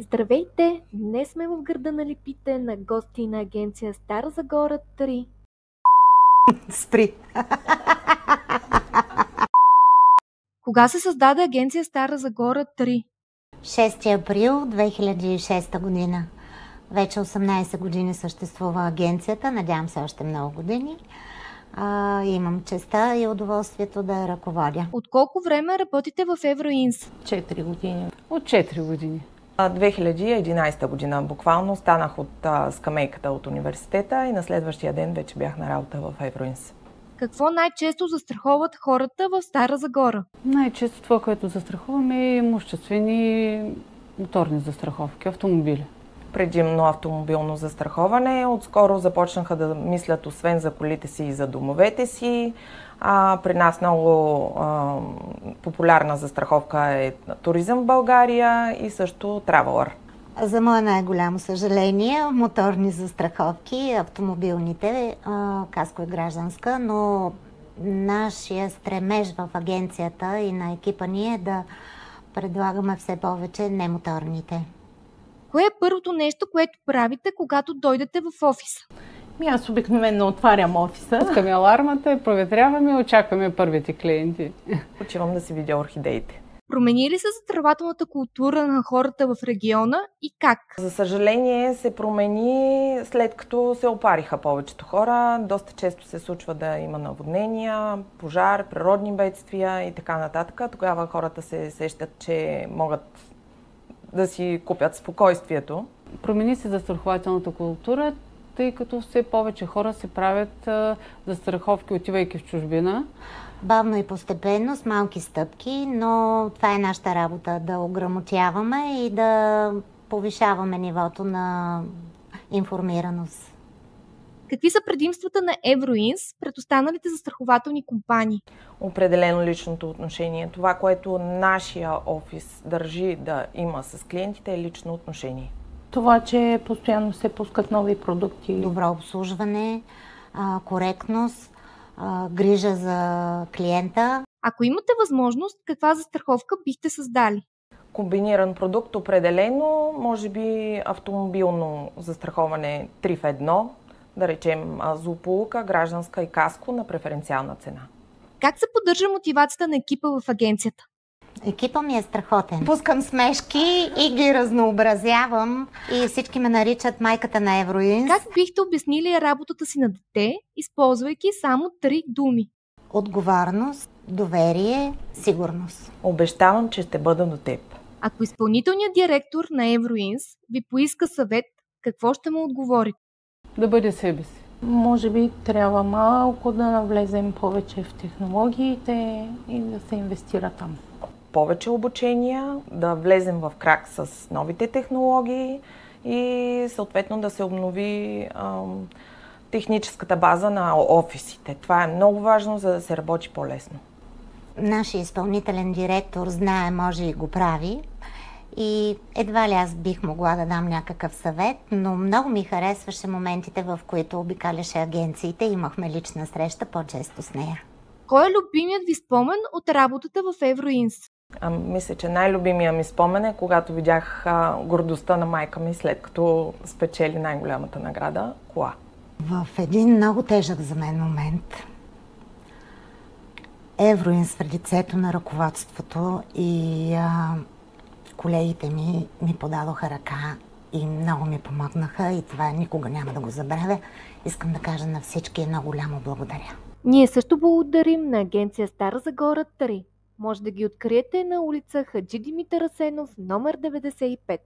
Здравейте! Днес сме в града на Липите на гости на агенция Стара Загора 3. Спри! Кога се създаде агенция Стара Загора 3? 6 април 2006 година. Вече 18 години съществува агенцията, надявам се още много години. Имам честа и удоволствието да я ръководя. От колко време работите в Евроинс? 4 години. От 4 години. 2011 година буквално станах от скамейката от университета и на следващия ден вече бях на работа в Евроинс. Какво най-често застраховат хората в Стара Загора? Най-често това, което застрахуваме, е имуществени моторни застраховки, автомобили. Предимно автомобилно застраховане. Отскоро започнаха да мислят освен за колите си и за домовете си. При нас много популярна застраховка е туризъм в България и също Traveler. За мое най-голямо съжаление, моторни застраховки, автомобилните, каско и гражданска, но нашия стремеж в агенцията и на екипа ни е да предлагаме все повече немоторните. Кое е първото нещо, което правите, когато дойдете в офиса? Аз обикновено отварям офиса. Пускаме алармата, проветряваме и очакваме първите клиенти. Отивам да си видя орхидеите. Промени ли се застрахователната култура на хората в региона и как? За съжаление се промени след като се опариха повечето хора. Доста често се случва да има наводнения, пожар, природни бедствия и така нататък. Тогава хората се сещат, че могат да си купят спокойствието. Промени се застрахователната култура, тъй като все повече хора се правят застраховки, отивайки в чужбина. Бавно и постепенно, с малки стъпки, но това е нашата работа, да ограмотяваме и да повишаваме нивото на информираност. Какви са предимствата на Евроинс пред останалите застрахователни компании? Определено личното отношение. Това, което нашия офис държи да има с клиентите, е лично отношение. Това, че постоянно се пускат нови продукти. Добро обслужване, коректност, грижа за клиента. Ако имате възможност, каква застраховка бихте създали? Комбиниран продукт определено, може би автомобилно застраховане 3 в 1, да речем злополука, гражданска и каско на преференциална цена. Как се поддържа мотивацията на екипа в агенцията? Екипа ми е страхотен. Пускам смешки и ги разнообразявам и всички ме наричат майката на Евроинс. Как бихте обяснили работата си на дете, използвайки само 3 думи? Отговорност, доверие, сигурност. Обещавам, че ще бъда до теб. Ако изпълнителният директор на Евроинс ви поиска съвет, какво ще му отговорите? Да бъде себе си. Може би трябва малко да навлезем повече в технологиите и да се инвестира там. Повече обучения, да влезем в крак с новите технологии и съответно да се обнови техническата база на офисите. Това е много важно, за да се работи по-лесно. Нашия изпълнителен директор знае, може и го прави. И едва ли аз бих могла да дам някакъв съвет, но много ми харесваше моментите, в които обикаляше агенциите и имахме лична среща по-често с нея. Кой е любимият ви спомен от работата в Евроинс? Мисля, че най-любимия ми спомен е, когато видях гордостта на майка ми, след като спечели най-голямата награда – кола. В един много тежък за мен момент Евроинс в лицето на ръководството и колегите ми подадоха ръка и много ми помогнаха и това никога няма да го забравя. Искам да кажа на всички едно голямо благодаря. Ние също благодарим на агенция Стара Загора 3. Може да ги откриете на улица Хаджи Димитър Асенов, номер 95.